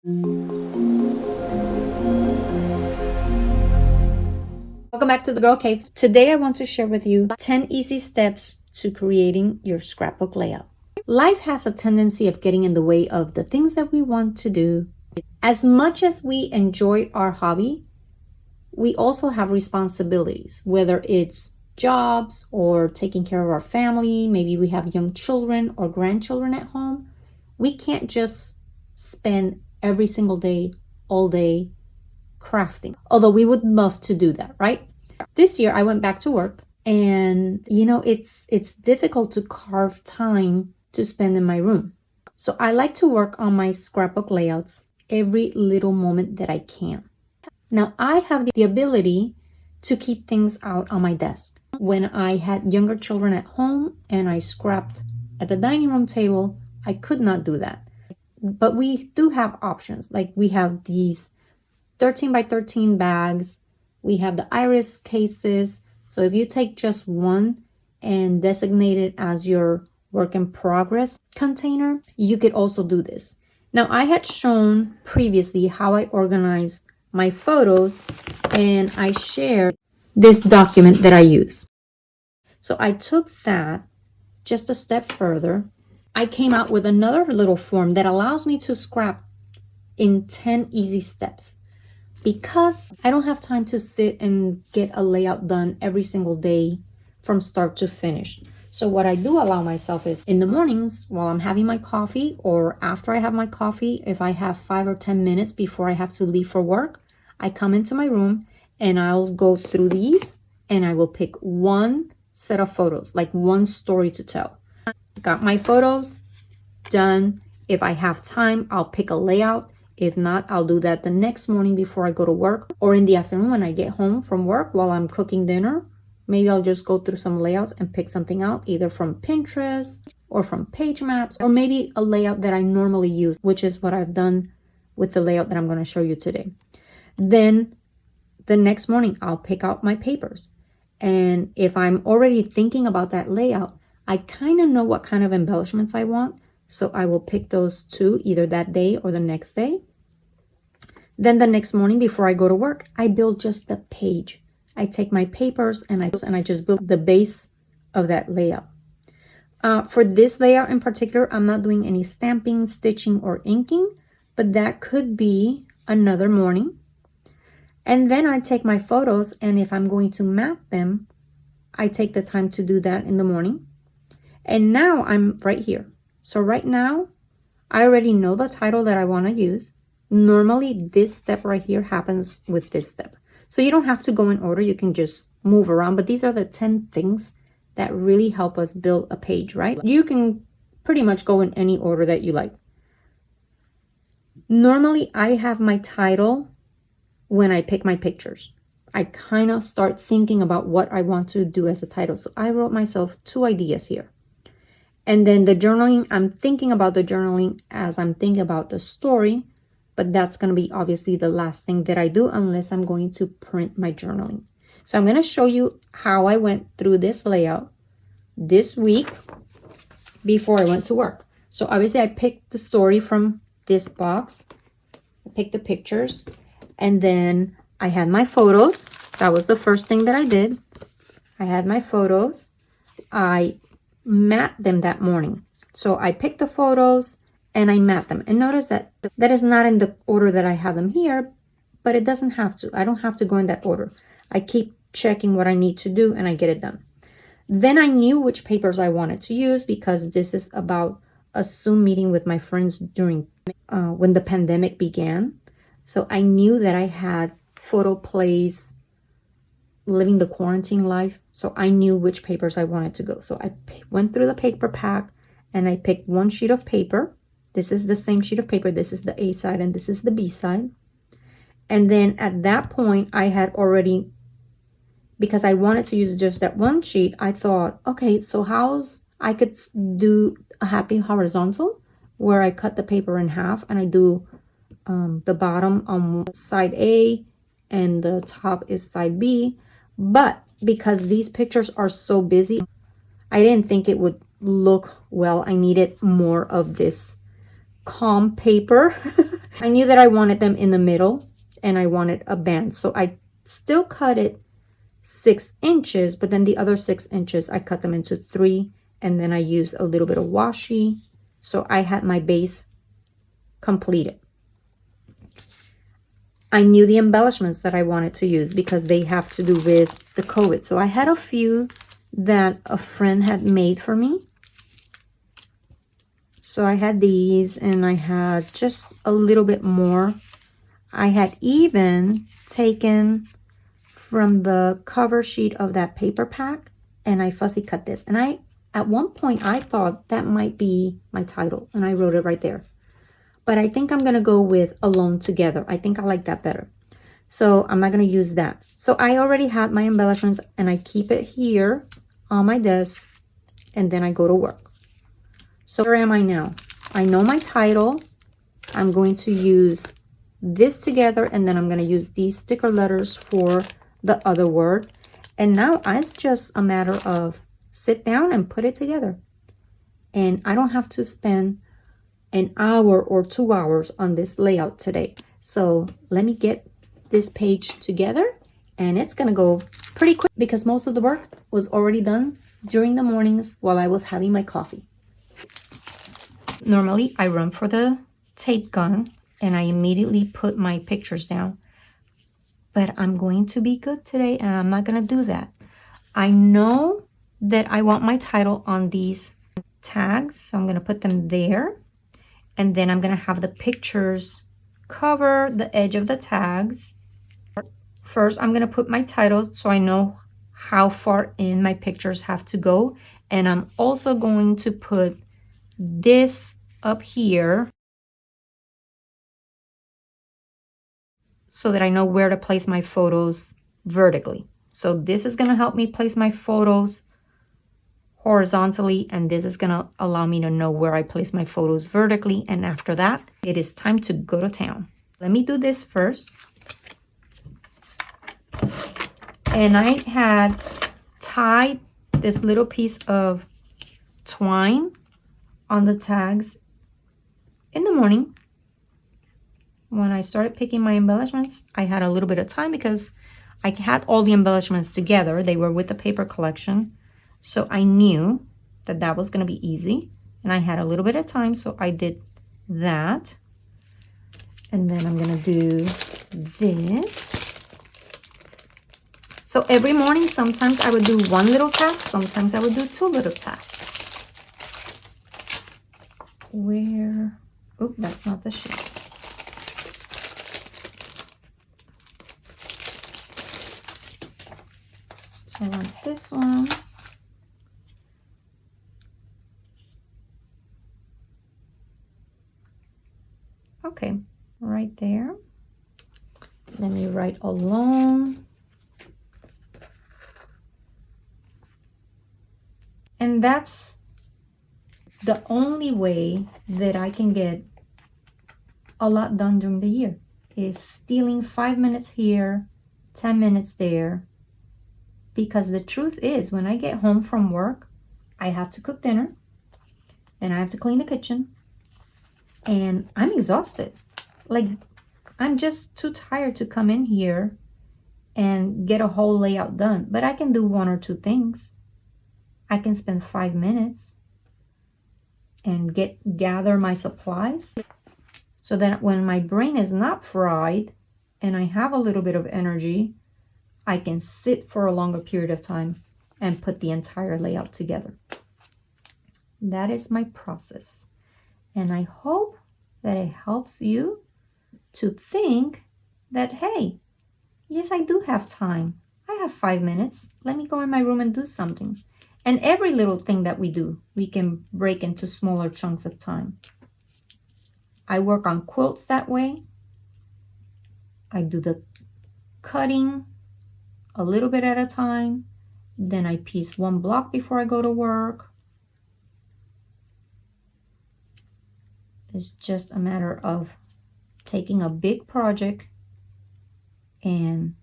Welcome back to the Girl Cave. Today I want to share with you 10 easy steps to creating your scrapbook layout. Life has a tendency of getting in the way of the things that we want to do. As much as we enjoy our hobby, we also have responsibilities, whether it's jobs or taking care of our family. Maybe we have young children or grandchildren at home. We can't just spend every single day, all day, crafting, although we would love to do that, right? This year I went back to work, and it's difficult to carve time to spend in my room. So I like to work on my scrapbook layouts every little moment that I can. Now I have the ability to keep things out on my desk. When I had younger children at home and I scrapped at the dining room table, I could not do that. But we do have options. Like we have these 13 by 13 bags. We have the iris cases. So if you take just one and designate it as your work in progress container, you could also do this. Now I had shown previously how I organize my photos, and I shared this document that I use. So I took that just a step further. I came out with another little form that allows me to scrap in 10 easy steps. Because I don't have time to sit and get a layout done every single day from start to finish. So what I do allow myself is in the mornings while I'm having my coffee, or after I have my coffee, if I have 5 or 10 minutes before I have to leave for work, I come into my room and I'll go through these and I will pick one set of photos, like one story to tell. Got my photos done. If I have time, I'll pick a layout. If not, I'll do that the next morning before I go to work, or in the afternoon when I get home from work while I'm cooking dinner. Maybe I'll just go through some layouts and pick something out, either from Pinterest or from page maps, or maybe a layout that I normally use, which is what I've done with the layout that I'm going to show you today. Then the next morning, I'll pick out my papers. And if I'm already thinking about that layout, I kind of know what kind of embellishments I want. So I will pick those two either that day or the next day. Then the next morning before I go to work, I build just the page. I take my papers and I just build the base of that layout. For this layout in particular, I'm not doing any stamping, stitching, or inking, but that could be another morning. And then I take my photos, and if I'm going to map them, I take the time to do that in the morning. And now I'm right here. So right now, I already know the title that I want to use. Normally, this step right here happens with this step. So you don't have to go in order. You can just move around. But these are the 10 things that really help us build a page, right? You can pretty much go in any order that you like. Normally, I have my title when I pick my pictures. I kind of start thinking about what I want to do as a title. So I wrote myself 2 ideas here. And then the journaling, I'm thinking about the journaling as I'm thinking about the story. But that's going to be obviously the last thing that I do unless I'm going to print my journaling. So I'm going to show you how I went through this layout this week before I went to work. So obviously I picked the story from this box. I picked the pictures. And then I had my photos. That was the first thing that I did. I had my photos. I mapped them that morning. So I picked the photos and I map them. And notice that that is not in the order that I have them here, but it doesn't have to. I don't have to go in that order. I keep checking what I need to do and I get it done. Then I knew which papers I wanted to use because this is about a Zoom meeting with my friends during when the pandemic began. So I knew that I had photo plays, living the quarantine life. So I knew which papers I wanted to go. So I went through the paper pack and I picked one sheet of paper. This is the same sheet of paper. This is the A side and this is the B side. And then at that point, I had already, because I wanted to use just that one sheet, I thought, okay, so I could do a happy horizontal where I cut the paper in half and I do the bottom on side A and the top is side B. But because these pictures are so busy, I didn't think it would look well. I needed more of this calm paper. I knew that I wanted them in the middle and I wanted a band. So I still cut it 6 inches, but then the other 6 inches, I cut them into 3, and then I used a little bit of washi. So I had my base completed. I knew the embellishments that I wanted to use because they have to do with the COVID. So I had a few that a friend had made for me. So I had these, and I had just a little bit more. I had even taken from the cover sheet of that paper pack, and I fussy cut this. And at one point, I thought that might be my title, and I wrote it right there. But I think I'm going to go with Alone Together. I think I like that better. So I'm not going to use that. So I already had my embellishments, and I keep it here on my desk, and then I go to work. So where am I now? I know my title. I'm going to use this together, and then I'm going to use these sticker letters for the other word. And now it's just a matter of sit down and put it together. And I don't have to spend an hour or 2 hours on this layout today. So let me get this page together, and it's going to go pretty quick because most of the work was already done during the mornings while I was having my coffee. Normally, I run for the tape gun and I immediately put my pictures down. But I'm going to be good today, and I'm not going to do that. I know that I want my title on these tags, so I'm going to put them there. And then I'm going to have the pictures cover the edge of the tags. First, I'm going to put my title so I know how far in my pictures have to go. And I'm also going to put this up here so that I know where to place my photos vertically. So this is going to help me place my photos horizontally, and this is going to allow me to know where I place my photos vertically. And after that, it is time to go to town. Let me do this first. And I had tied this little piece of twine on the tags in the morning. When I started picking my embellishments, I had a little bit of time because I had all the embellishments together. They were with the paper collection. So I knew that that was going to be easy. And I had a little bit of time, so I did that. And then I'm going to do this. So every morning, sometimes I would do one little task. Sometimes I would do 2 little tasks. Where? Oh, that's not the sheet. So I want this one. Okay, right there. Let me write Alone. And that's the only way that I can get a lot done during the year, is stealing 5 minutes here, 10 minutes there. Because the truth is, when I get home from work, I have to cook dinner, then I have to clean the kitchen, and I'm exhausted. Like, I'm just too tired to come in here and get a whole layout done. But I can do 1 or 2 things. I can spend 5 minutes and gather my supplies so that when my brain is not fried and I have a little bit of energy, I can sit for a longer period of time and put the entire layout together. That is my process. And I hope that it helps you to think that, hey, yes, I do have time. I have 5 minutes. Let me go in my room and do something. And every little thing that we do, we can break into smaller chunks of time. I work on quilts that way. I do the cutting a little bit at a time. Then I piece 1 block before I go to work. It's just a matter of taking a big project and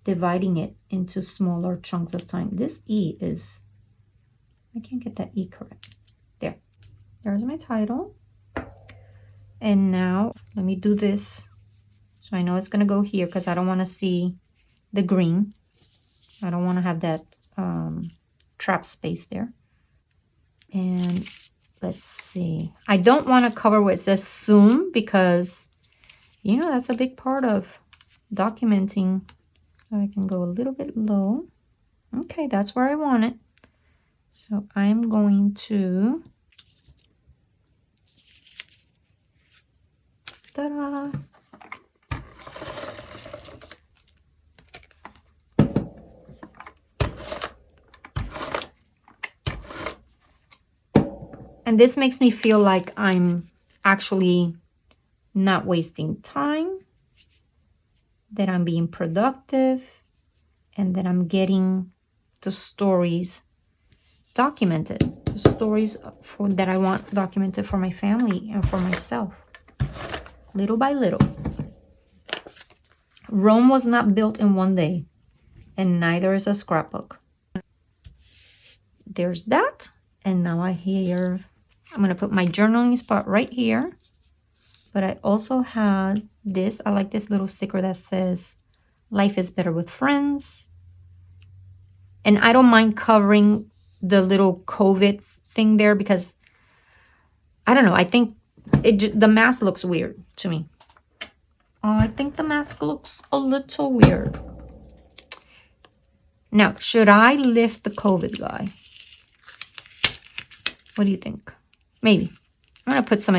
dividing it into smaller chunks of time. This E is, I can't get that E correct. There's my title. And now let me do this. So I know it's gonna go here because I don't want to see the green. I don't want to have that trap space there. And let's see. I don't want to cover where it says zoom because, you know, that's a big part of documenting. So I can go a little bit low. Okay, that's where I want it. So I'm going to, ta-da! And this makes me feel like I'm actually not wasting time, that I'm being productive, and that I'm getting the stories documented, the stories that I want documented for my family and for myself, little by little. Rome was not built in one day, and neither is a scrapbook. There's that, and now I'm going to put my journaling spot right here, but I also had this. I like this little sticker that says, life is better with friends. And I don't mind covering the little COVID thing there because, I don't know, I think the mask looks weird to me. I think the mask looks a little weird. Now, should I lift the COVID guy? What do you think? Maybe. I'm going to put some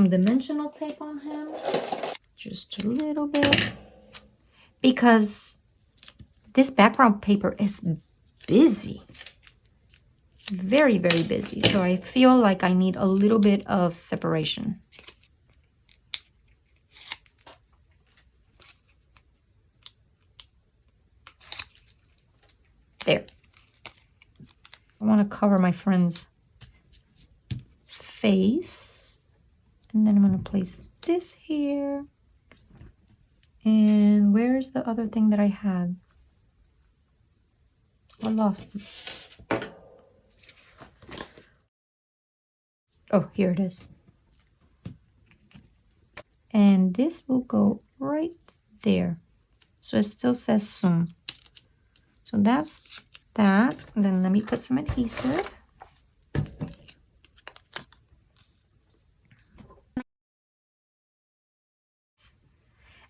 dimensional tape on him. Just a little bit. Because this background paper is busy. Very, very busy. So I feel like I need a little bit of separation. There. I want to cover my friend's face. And then I'm going to place this here. And where's the other thing that I had? I lost it. Oh, here it is. And this will go right there. So it still says zoom. So that's that. And then let me put some adhesive.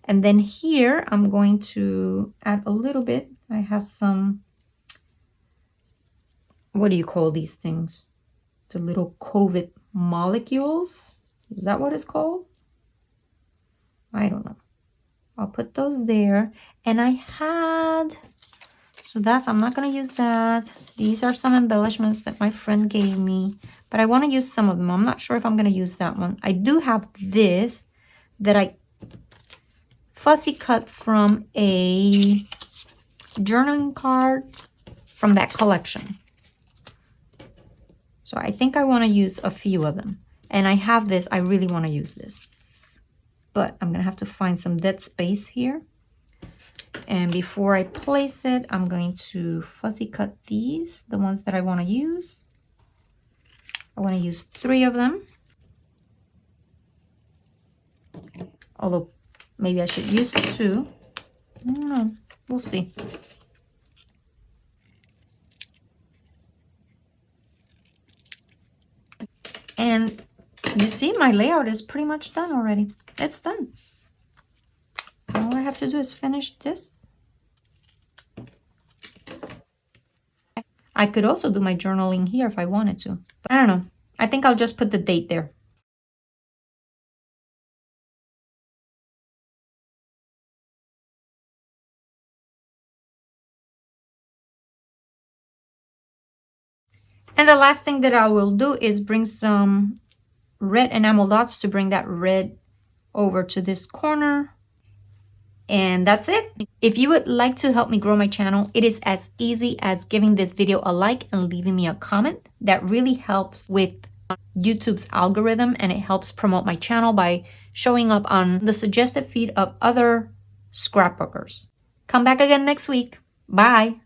And then here, I'm going to add a little bit. I have some, what do you call these things? The little COVID molecules. Is that what it's called? I don't know. I'll put those there. And I had, so that's, I'm not going to use that. These are some embellishments that my friend gave me. But I want to use some of them. I'm not sure if I'm going to use that one. I do have this that I fussy cut from a journaling card from that collection. So I think I want to use a few of them. And I have this, I really want to use this. But I'm going to have to find some dead space here. And before I place it, I'm going to fussy cut these, the ones that I want to use. I want to use 3 of them. Although maybe I should use 2. I don't know. We'll see. And you see, my layout is pretty much done already. It's done. All I have to do is finish this. I could also do my journaling here if I wanted to. But I don't know. I think I'll just put the date there. And the last thing that I will do is bring some red enamel dots to bring that red over to this corner. And that's it. If you would like to help me grow my channel, it is as easy as giving this video a like and leaving me a comment. That really helps with YouTube's algorithm, and it helps promote my channel by showing up on the suggested feed of other scrapbookers. Come back again next week. Bye.